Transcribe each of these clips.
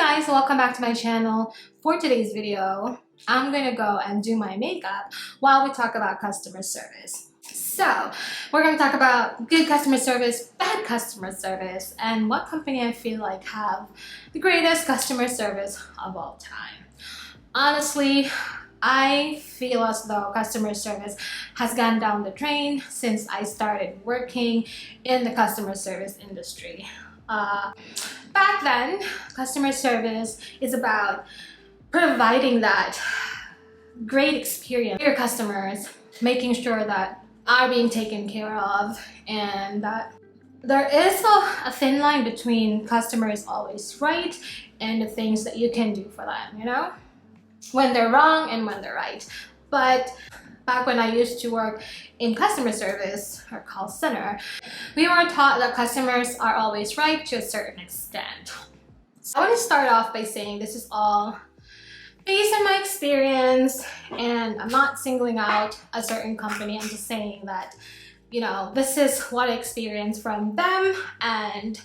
guys, welcome back to my channel. For today's video, I'm gonna go and do my makeup while we talk about customer service. So we're gonna talk about good customer service, bad customer service, and what company I feel like have the greatest customer service of all time. Honestly, I feel as though customer service has gone down the drain since I started working in the customer service industry. Back then, customer service is about providing that great experience for your customers, making sure that are being taken care of, and that there is a thin line between customers always right and the things that you can do for them, you know? When they're wrong and when they're right. But back when I used to work in customer service or call center, we were taught that customers are always right to a certain extent. So I want to start off by saying this is all based on my experience, and I'm not singling out a certain company. I'm just saying that, you know, this is what I experienced from them, and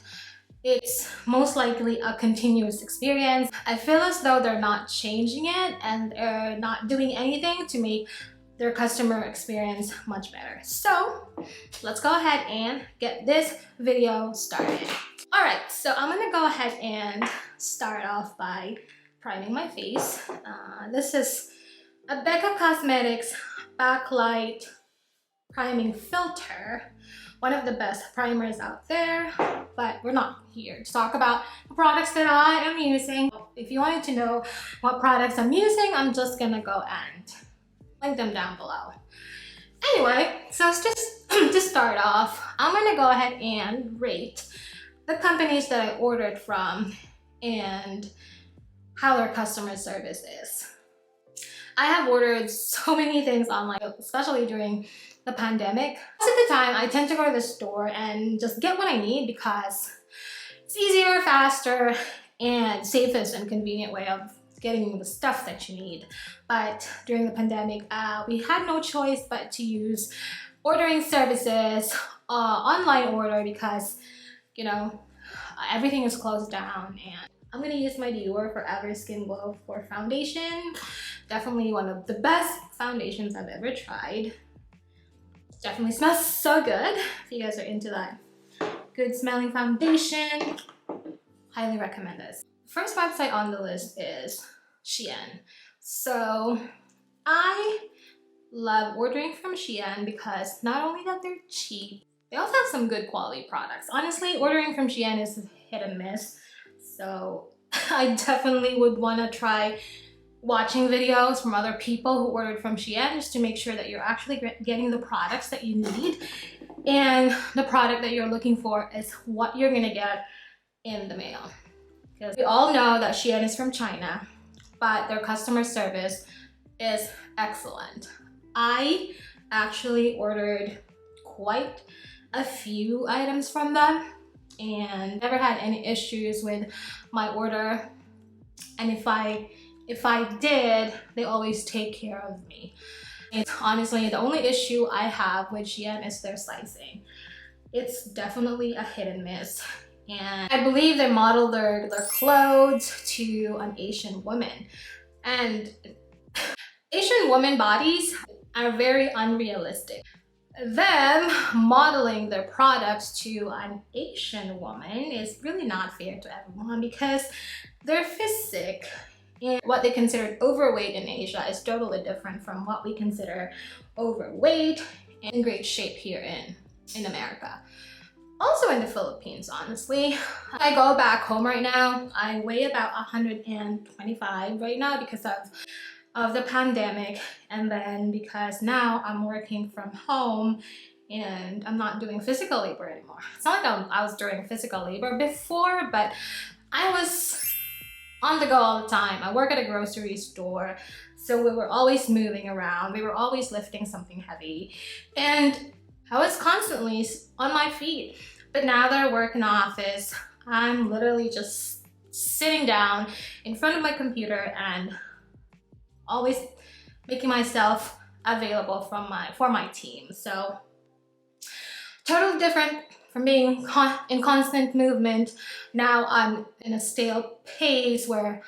it's most likely a continuous experience. I feel as though they're not changing it and they're not doing anything to make their customer experience much better. So let's go ahead and get this video started. All right, so I'm gonna go ahead and start off by priming my face. This is a Becca Cosmetics Backlight Priming Filter. One of the best primers out there, but we're not here to talk about the products that I am using. If you wanted to know what products I'm using, I'm just gonna go and link them down below. Anyway, so it's just to start off, I'm gonna go ahead and rate the companies that I ordered from and how their customer service is. I have ordered so many things online, especially during the pandemic. Most of the time, I tend to go to the store and just get what I need because it's easier, faster, and safest and convenient way of getting the stuff that you need. But during the pandemic, we had no choice but to use ordering services, online order, because, you know, everything is closed down. And I'm gonna use my Dior Forever Skin Glow for foundation. Definitely one of the best foundations I've ever tried. Definitely smells so good. If you guys are into that good smelling foundation, highly recommend this. First website on the list is Shein. So I love ordering from Shein because not only that they're cheap, they also have some good quality products. Honestly, ordering from Shein is hit and miss. So I definitely would want to try watching videos from other people who ordered from Shein just to make sure that you're actually getting the products that you need, and the product that you're looking for is what you're gonna get in the mail. Because we all know that Shein is from China, but their customer service is excellent. I actually ordered quite a few items from them and never had any issues with my order, and if I did, they always take care of me. And honestly, the only issue I have with Shein is their sizing. It's definitely a hit and miss. And I believe they model their clothes to an Asian woman. And Asian women bodies are very unrealistic. Them modeling their products to an Asian woman is really not fair to everyone because their physique and what they consider overweight in Asia is totally different from what we consider overweight and in great shape here in America. Also in the Philippines, honestly. I go back home right now, I weigh about 125 right now because of the pandemic, and then because now I'm working from home and I'm not doing physical labor anymore. It's not like I was doing physical labor before, but I was on the go all the time. I work at a grocery store, so we were always moving around. We were always lifting something heavy, and I was constantly on my feet. But now that I work in the office, I'm literally just sitting down in front of my computer and always making myself available for my team. So totally different from being in constant movement, now I'm in a stale pace where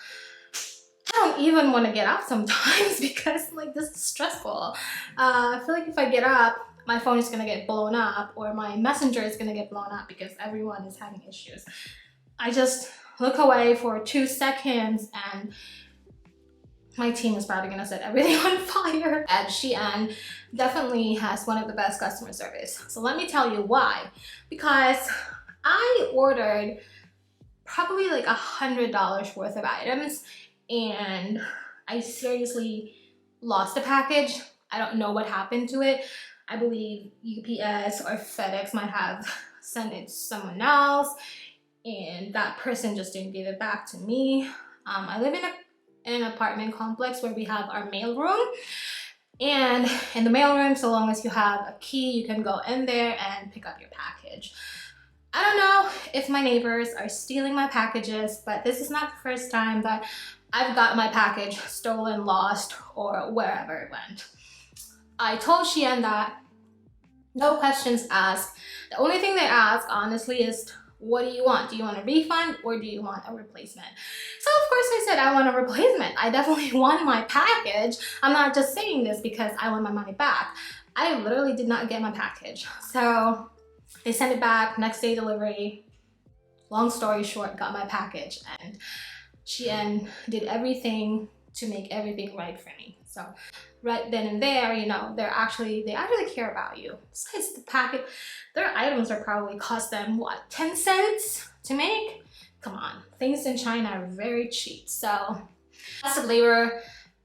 I don't even want to get up sometimes because like this is stressful. I feel like if I get up, my phone is gonna get blown up or my messenger is gonna get blown up because everyone is having issues. I just look away for 2 seconds and my team is probably gonna set everything on fire. And Shein definitely has one of the best customer service. So let me tell you why. Because I ordered probably like $100 worth of items and I seriously lost the package. I don't know what happened to it. I believe UPS or FedEx might have sent it to someone else and that person just didn't give it back to me. I live in an apartment complex where we have our mail room, and in the mail room, so long as you have a key, you can go in there and pick up your package. I don't know if my neighbors are stealing my packages, but this is not the first time that I've got my package stolen, lost, or wherever it went. I told Shein that no questions asked. The only thing they ask, honestly, is what do you want? Do you want a refund or do you want a replacement? So of course I said I want a replacement. I definitely want my package. I'm not just saying this because I want my money back. I literally did not get my package. So they sent it back, next day delivery. Long story short, got my package and Shein did everything to make everything right for me. So right then and there, you know, they actually care about you. Besides the packet, their items are probably cost them what, 10 cents to make? Come on, things in China are very cheap. So cost of labor,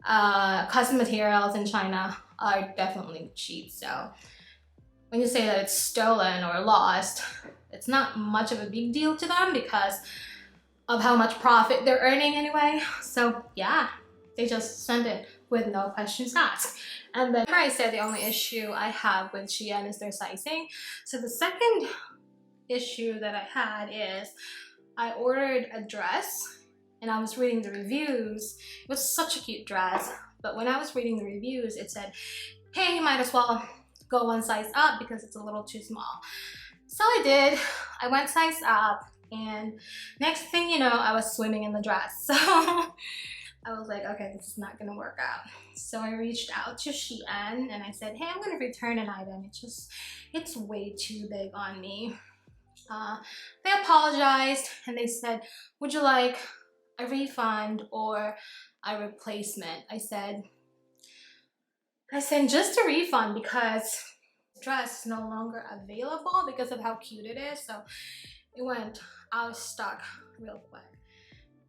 custom materials in China are definitely cheap. So when you say that it's stolen or lost, it's not much of a big deal to them because of how much profit they're earning anyway. So yeah, they just send it with no questions asked. And then I said the only issue I have with Shein is their sizing. So the second issue that I had is I ordered a dress and I was reading the reviews. It was such a cute dress, but when I was reading the reviews, it said, hey, you might as well go one size up because it's a little too small. So I did. I went size up and next thing you know, I was swimming in the dress. So I was like, okay, this is not gonna work out. So I reached out to Shein and I said, hey, I'm gonna return an item. It's way too big on me. They apologized and they said, would you like a refund or a replacement? I said just a refund because the dress is no longer available because of how cute it is. So it went out of stock real quick.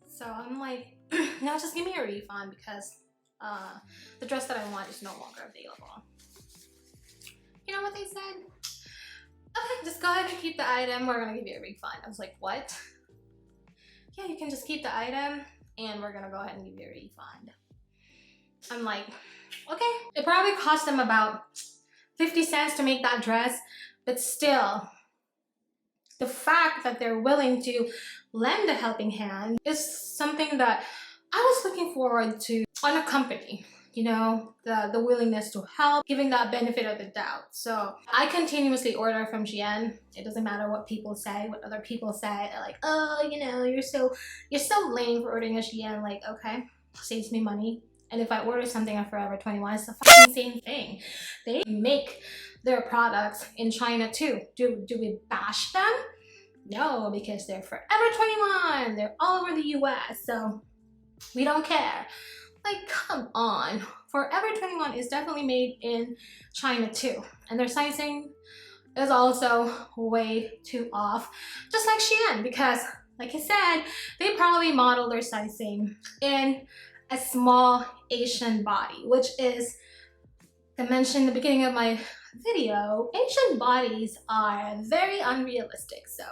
So I'm like, no, just give me a refund because the dress that I want is no longer available. You know what they said? Okay, just go ahead and keep the item. We're gonna give you a refund. I was like, what? Yeah, you can just keep the item and we're gonna go ahead and give you a refund. I'm like, okay. It probably cost them about 50 cents to make that dress, but still, the fact that they're willing to lend a helping hand is something that I was looking forward to on a company. You know, the willingness to help, giving that benefit of the doubt. So I continuously order from Shein. It doesn't matter what people say, what other people say. They're like, oh, you know, you're so lame for ordering a Shein. Like, okay, saves me money. And if I order something at Forever 21, it's the fucking same thing. They make their products in China too. Do we bash them? No, because they're Forever 21. They're all over the US, so we don't care. Like, come on. Forever 21 is definitely made in China too. And their sizing is also way too off. Just like Shein, because like I said, they probably model their sizing in a small Asian body, which is, I mentioned in the beginning of my video, Asian bodies are very unrealistic. So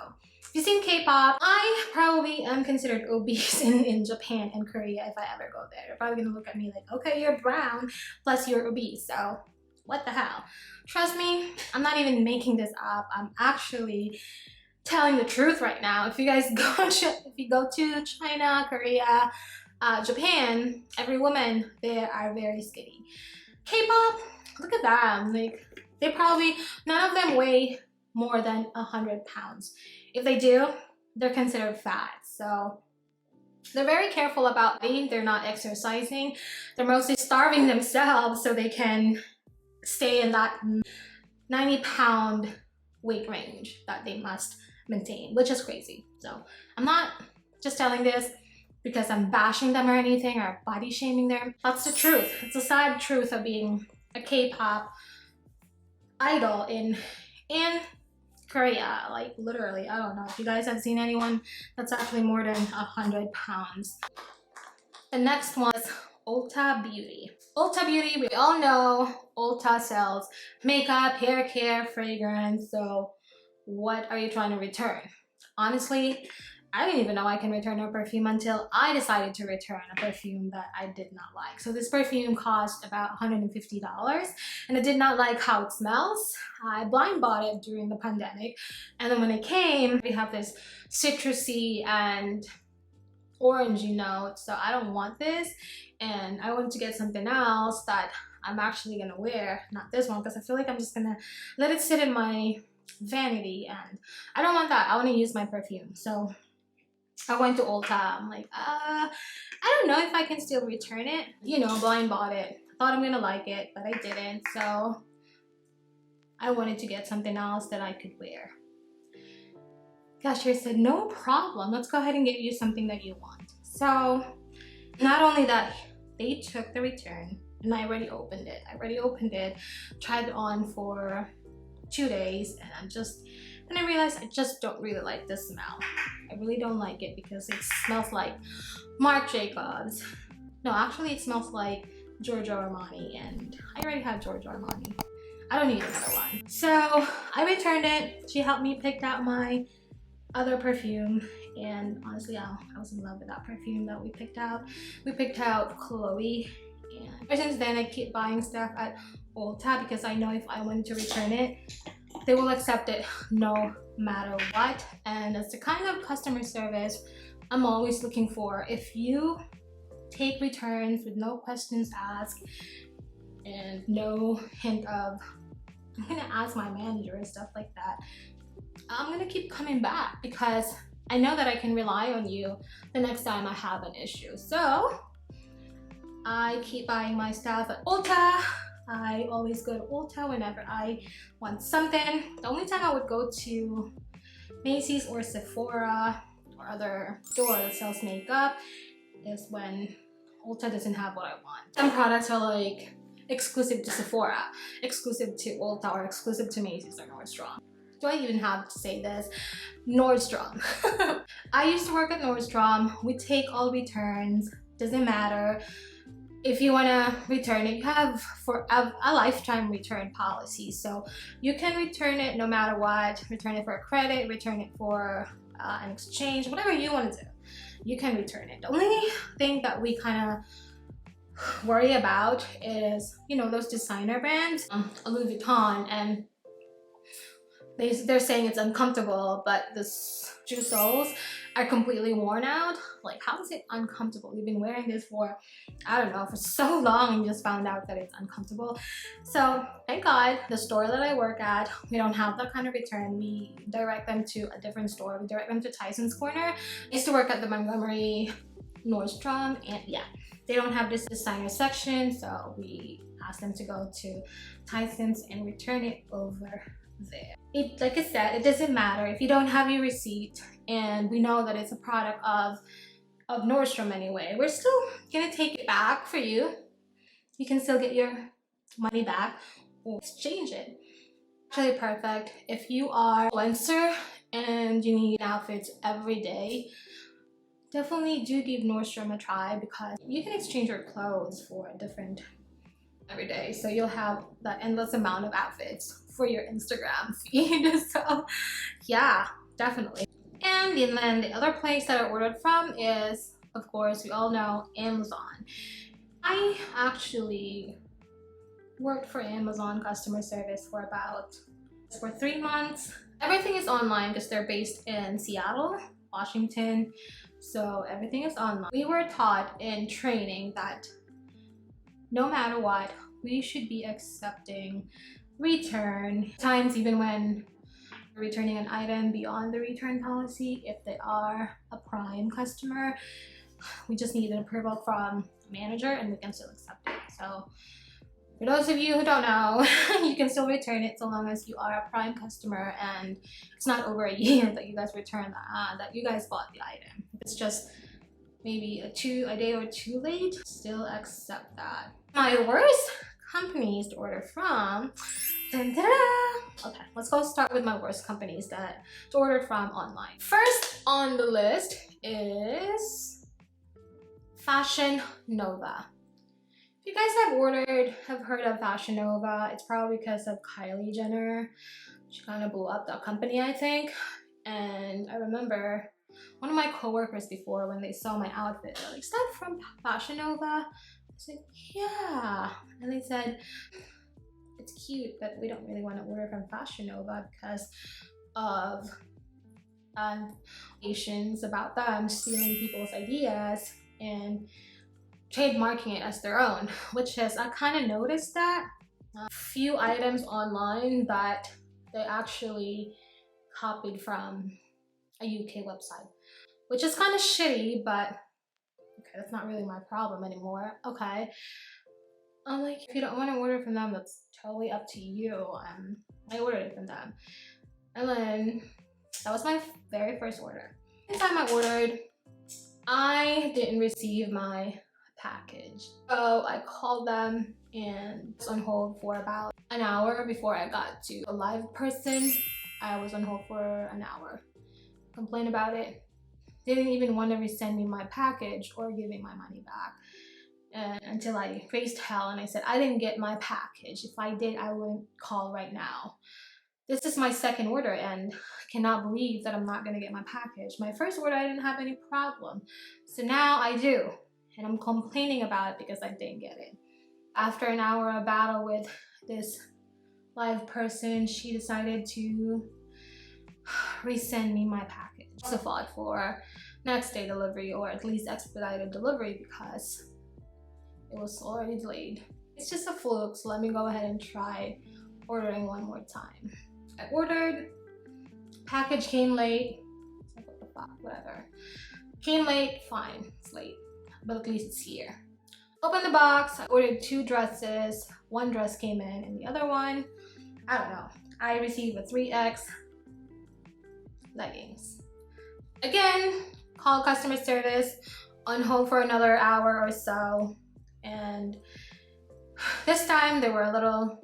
if you've seen K-pop, I probably am considered obese in Japan and Korea if I ever go there. They're probably gonna look at me like, okay, you're brown, plus you're obese, so what the hell? Trust me, I'm not even making this up. I'm actually telling the truth right now. If you guys go to China, Korea, Japan, every woman there are very skinny. K-pop, look at them. Like, they probably, none of them weigh more than 100 pounds. If they do, they're considered fat. So they're very careful about eating. They're not exercising. They're mostly starving themselves so they can stay in that 90-pound weight range that they must maintain, which is crazy. So I'm not just telling this because I'm bashing them or anything or body shaming them. That's the truth. It's a sad truth of being a K-pop idol in Korea. Like literally, I don't know if you guys have seen anyone that's actually more than 100 pounds. The next one is Ulta Beauty. Ulta Beauty, we all know Ulta sells makeup, hair care, fragrance. So what are you trying to return? Honestly, I didn't even know I can return a perfume until I decided to return a perfume that I did not like. So this perfume cost about $150 and I did not like how it smells. I blind bought it during the pandemic, and then when it came, we have this citrusy and orangey note, so I don't want this, and I wanted to get something else that I'm actually gonna wear, not this one, because I feel like I'm just gonna let it sit in my vanity, and I don't want that. I want to use my perfume. So I went to Ulta. I'm like, I don't know if I can still return it. You know, blind bought it. Thought I'm gonna like it, but I didn't. So I wanted to get something else that I could wear. Cashier said, no problem. Let's go ahead and get you something that you want. So not only that, they took the return and I already opened it. Tried it on for 2 days, and I realized I just don't really like the smell. I really don't like it because it smells like Marc Jacobs. No, actually it smells like Giorgio Armani, and I already have Giorgio Armani. I don't need another one. So I returned it. She helped me pick out my other perfume, and honestly I was in love with that perfume that we picked out. We picked out Chloe, and ever since then I keep buying stuff at Ulta because I know if I wanted to return it, they will accept it no matter what. And it's the kind of customer service I'm always looking for. If you take returns with no questions asked and no hint of I'm gonna ask my manager and stuff like that, I'm gonna keep coming back because I know that I can rely on you the next time I have an issue. So I keep buying my stuff at Ulta. I always go to Ulta whenever I want something. The only time I would go to Macy's or Sephora or other store that sells makeup is when Ulta doesn't have what I want. Some products are like exclusive to Sephora, exclusive to Ulta, or exclusive to Macy's or Nordstrom. Do I even have to say this? Nordstrom. I used to work at Nordstrom. We take all returns, doesn't matter. If you want to return it, you have for a lifetime return policy. So you can return it no matter what, return it for a credit, return it for an exchange, whatever you want to do, you can return it. The only thing that we kind of worry about is, you know, those designer brands, Louis Vuitton, and they're saying it's uncomfortable, but the shoe soles are completely worn out. Like, how is it uncomfortable? You've been wearing this for, I don't know, for so long and you just found out that it's uncomfortable. So thank God the store that I work at, we don't have that kind of return. We direct them to a different store. We direct them to Tyson's Corner. I used to work at the Montgomery Nordstrom, and yeah, they don't have this designer section, so we ask them to go to Tyson's and return it over there. Like I said, it doesn't matter if you don't have your receipt, and we know that it's a product of Nordstrom anyway. We're still gonna take it back for you. You can still get your money back or exchange it. Actually perfect if you are an influencer and you need outfits every day. Definitely do give Nordstrom a try because you can exchange your clothes for a different every day, so you'll have that endless amount of outfits for your Instagram feed. So yeah, definitely. And then the other place that I ordered from is, of course, we all know, Amazon. I actually worked for Amazon customer service for 3 months. Everything is online because they're based in Seattle, Washington, so everything is online. We were taught in training that no matter what, we should be accepting return times, even when returning an item beyond the return policy if they are a Prime customer. We just need an approval from the manager and we can still accept it. So for those of you who don't know, you can still return it so long as you are a Prime customer and it's not over a year that you guys return that you guys bought the item. If it's just maybe a day or two late, still accept that. My worst companies to order from. Dun, dun, dun. Okay, let's go start with my worst companies to order from online. First on the list is Fashion Nova. If you guys have heard of Fashion Nova, it's probably because of Kylie Jenner. She kind of blew up the company, I think. And I remember one of my coworkers before, when they saw my outfit, they're like, "Is that from Fashion Nova?" I said, "Yeah." And they said, "It's cute, but we don't really want to order from Fashion Nova because of allegations about them stealing people's ideas and trademarking it as their own," which is, I kind of noticed that a few items online that they actually copied from a UK website, which is kind of shitty, but okay, that's not really my problem anymore. Okay, I'm like, if you don't want to order from them, that's totally up to you. I ordered it from them, and then that was my very first order. The time I ordered, I didn't receive my package, so I called them and was on hold for about an hour before I got to a live person. I was on hold for an hour. Complained about it. Didn't even want to resend me my package or give me my money back. And until I raised hell and I said, "I didn't get my package. If I did, I wouldn't call right now. This is my second order and I cannot believe that I'm not going to get my package. My first order, I didn't have any problem. So now I do. And I'm complaining about it because I didn't get it." After an hour of battle with this live person, she decided to resend me my package. I also fought for next day delivery, or at least expedited delivery, because it was already delayed. It's just a fluke, so let me go ahead and try ordering one more time. I ordered, package came late. Like, what the fuck, whatever. Came late, fine, it's late, but at least it's here. Opened the box, I ordered 2 dresses. One dress came in and the other one, I don't know. I received a 3X leggings. Again, call customer service, on hold for another hour or so, and this time they were a little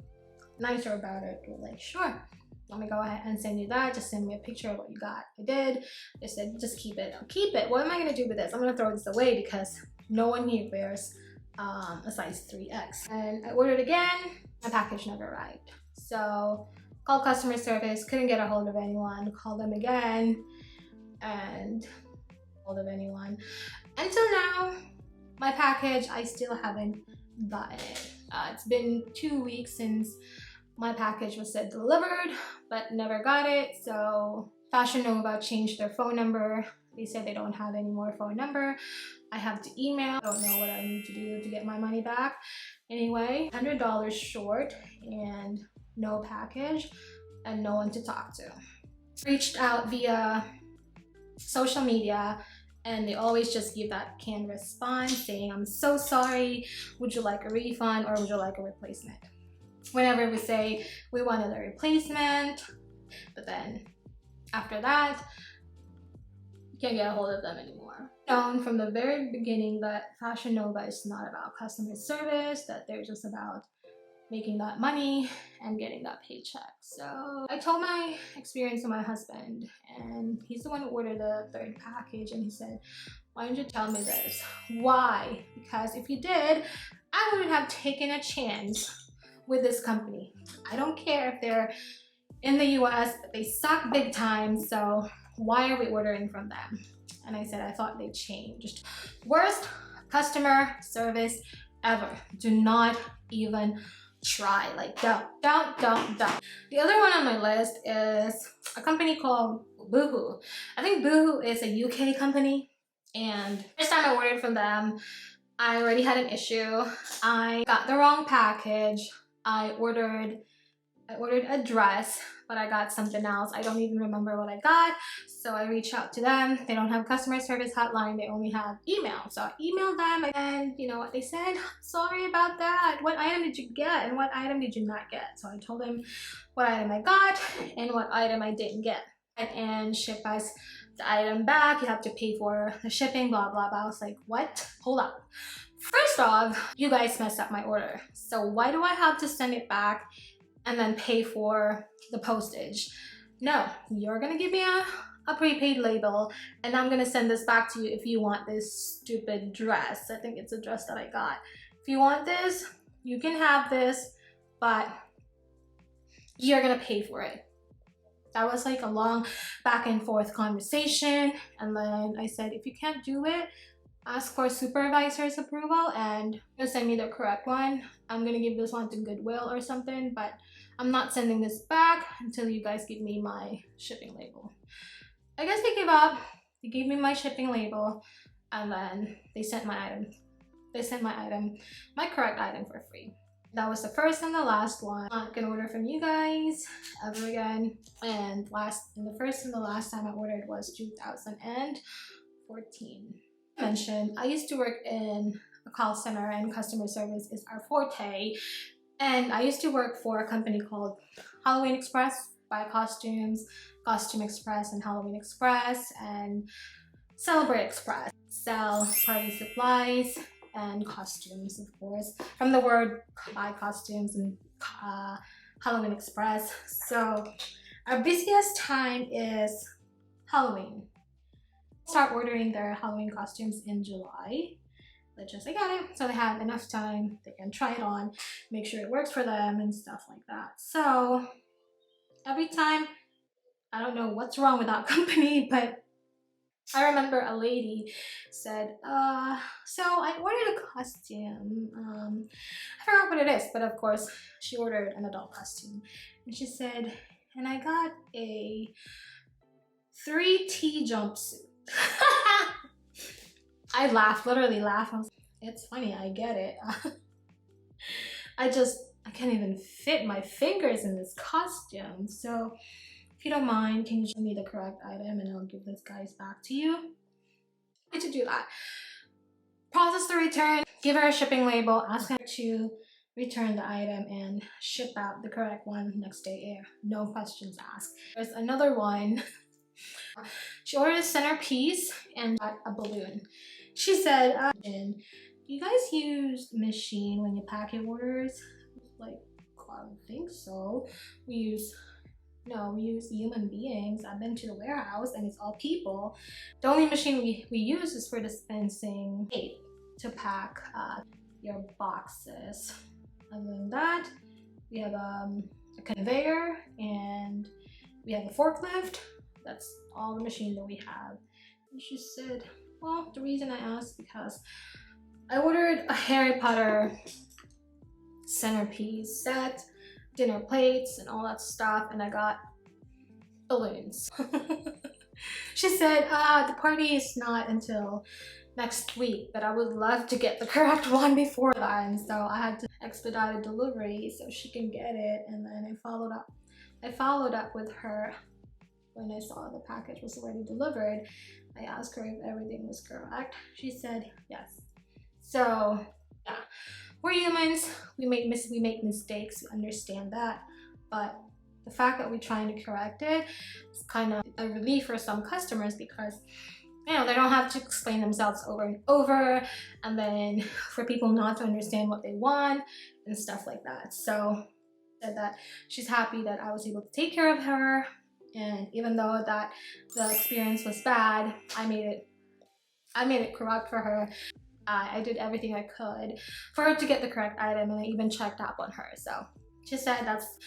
nicer about it. They were like, "Sure, let me go ahead and send you that. Just send me a picture of what you got." I did. They said, "Just keep it." I'll keep it. What am I gonna do with this? I'm gonna throw this away because no one here wears a size 3X. And I ordered again. My package never arrived. So called customer service, couldn't get a hold of anyone. Called them again and hold of anyone. Until now, my package, I still haven't gotten it. It's been 2 weeks since my package was said delivered, but never got it. So Fashion Nova changed their phone number. They said they don't have any more phone number. I have to email. I don't know what I need to do to get my money back. Anyway, $100 short and no package and no one to talk to. Reached out via social media and they always just give that canned response saying, "I'm so sorry, would you like a refund or would you like a replacement?" Whenever we say we wanted a replacement, but then after that, you can't get a hold of them anymore. Known from the very beginning that Fashion Nova is not about customer service, that they're just about making that money and getting that paycheck. So I told my experience to my husband, and he's the one who ordered the 3rd package, and he said, "Why didn't you tell me this?" Why? Because if you did, I wouldn't have taken a chance with this company. I don't care if they're in the US, but they suck big time, so why are we ordering from them? And I said, I thought they changed. Worst customer service ever. Do not even try. Like, don't. The other one on my list is a company called Boohoo. I think Boohoo is a UK company, and first time I ordered from them, I already had an issue. I got the wrong package. I ordered I ordered a dress, but I got something else. I don't even remember what I got. So I reached out to them. They don't have customer service hotline. They only have email. So I emailed them, and you know what they said? Sorry about that. What item did you get and what item did you not get? So I told them what item I got and what item I didn't get. And ship us the item back. You have to pay for the shipping, blah, blah, blah. I was like, what? Hold up. First off, you guys messed up my order. So why do I have to send it back and then pay for the postage? No, you're gonna give me a prepaid label and I'm gonna send this back to you if you want this stupid dress. I think it's a dress that I got. If you want this, you can have this, but you're gonna pay for it. That was like a long back and forth conversation. And then I said, if you can't do it, ask for supervisor's approval and send me the correct one. I'm gonna give this one to Goodwill or something, but I'm not sending this back until you guys give me my shipping label. I guess they gave up. They gave me my shipping label and then they sent my item. They sent my correct item for free. That was the first and the last one. I'm not gonna order from you guys ever again. And the first and the last time I ordered was 2014. I used to work in a call center and customer service is our forte. And I used to work for a company called Halloween Express, buy costumes, Costume Express and Halloween Express and Celebrate Express. Sell party supplies and costumes, of course, from the word buy costumes and Halloween Express. So our busiest time is Halloween. Start ordering their Halloween costumes in July. But just like it, so they have enough time, they can try it on, make sure it works for them and stuff like that. So every time, I don't know what's wrong with that company, but I remember a lady said, so I ordered a costume. I forgot what it is, but of course she ordered an adult costume. And she said, and I got a 3T jumpsuit. I laughed, literally laughed. I was like, it's funny, I get it. I can't even fit my fingers in this costume. So if you don't mind, can you show me the correct item and I'll give this guys back to you? I to do that. Process the return, give her a shipping label, ask her to return the item and ship out the correct one next day air. No questions asked. There's another one. She ordered a centerpiece and got a balloon. She said, do you guys use Shein when you pack your orders? Like, I don't think so. We use human beings. I've been to the warehouse and it's all people. The only machine we use is for dispensing tape to pack your boxes. Other than that, we have a conveyor and we have a forklift. That's all the machine that we have. And she said, well, the reason I asked because I ordered a Harry Potter centerpiece set, dinner plates and all that stuff, and I got balloons. She said, the party is not until next week, but I would love to get the correct one before that, and so I had to expedite a delivery so she can get it. And then I followed up with her when I saw the package was already delivered. I asked her if everything was correct. She said yes. So yeah, we're humans. We make mistakes. We understand that, but the fact that we're trying to correct it is kind of a relief for some customers because they don't have to explain themselves over and over, and then for people not to understand what they want and stuff like that. So said that she's happy that I was able to take care of her, and even though that the experience was bad, I made it correct for her. I did everything I could for her to get the correct item, and I even checked up on her. So she said that's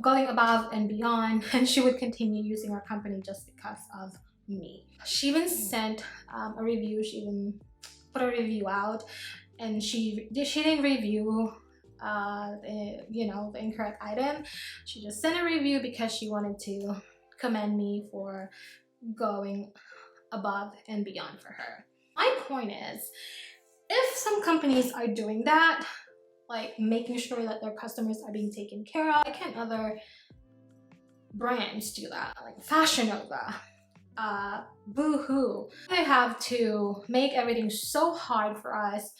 going above and beyond, and she would continue using our company just because of me. She even sent a review. She even put a review out, and she didn't review the incorrect item. She just sent a review because she wanted to commend me for going above and beyond for her. My point is, if some companies are doing that, like making sure that their customers are being taken care of. Why can't other brands do that? Like Fashion Nova, Boohoo. They have to make everything so hard for us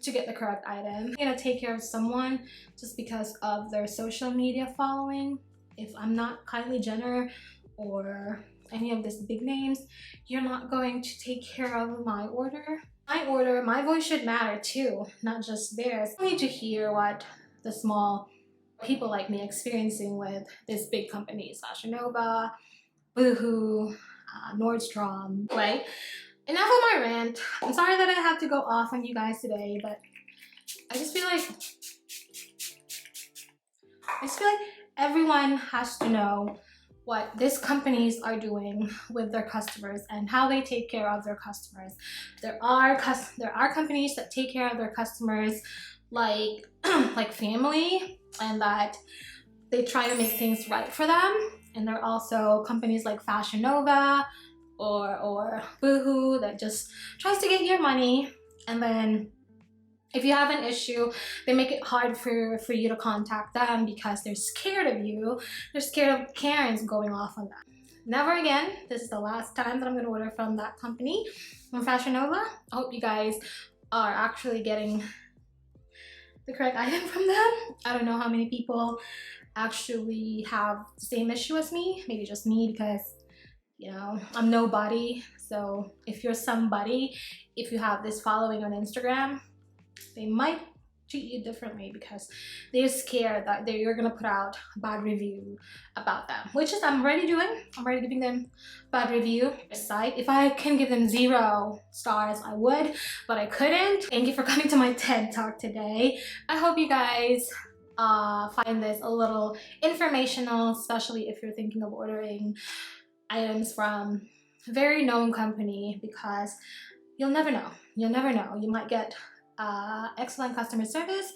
to get the correct item. I'm gonna take care of someone just because of their social media following. If I'm not Kylie Jenner or any of these big names, you're not going to take care of my order. My voice should matter too, not just theirs. I need to hear what the small people like me experiencing with these big companies, Fashion Nova, Boohoo, Nordstrom, right? Enough of my rant. I'm sorry that I have to go off on you guys today, but I just feel like everyone has to know what these companies are doing with their customers and how they take care of their customers. There are companies that take care of their customers like like family, and that they try to make things right for them. And there are also companies like Fashion Nova or Boohoo that just tries to get your money, and then if you have an issue, they make it hard for you to contact them because they're scared of you. They're scared of Karens going off on them. Never again. This is the last time that I'm going to order from that company, from Fashion Nova. I hope you guys are actually getting the correct item from them. I don't know how many people actually have the same issue as me. Maybe just me, because you know, I'm nobody. So if you're somebody, if you have this following on Instagram, they might treat you differently because they're scared that you're gonna put out a bad review about them, which is I'm already doing. I'm already giving them bad review site. If I can give them 0 stars, I would, but I couldn't. Thank you for coming to my TED Talk today. I hope you guys find this a little informational, especially if you're thinking of ordering items from a very known company, because you'll never know. You'll never know. You might get excellent customer service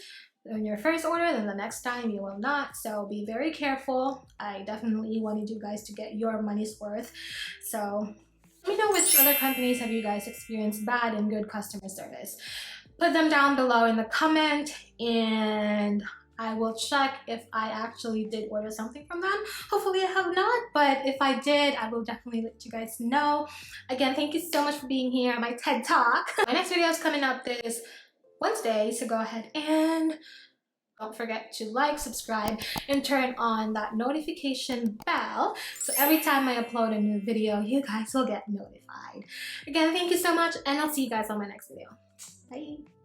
in your first order, then the next time you will not. So be very careful. I definitely wanted you guys to get your money's worth. So let me know which other companies have you guys experienced bad and good customer service. Put them down below in the comment, and I will check if I actually did order something from them. Hopefully I have not, but if I did, I will definitely let you guys know. Again, thank you so much for being here at my TED Talk. My next video is coming up this Wednesday, so go ahead and don't forget to like, subscribe, and turn on that notification bell, so every time I upload a new video, you guys will get notified. Again, thank you so much, and I'll see you guys on my next video. Bye!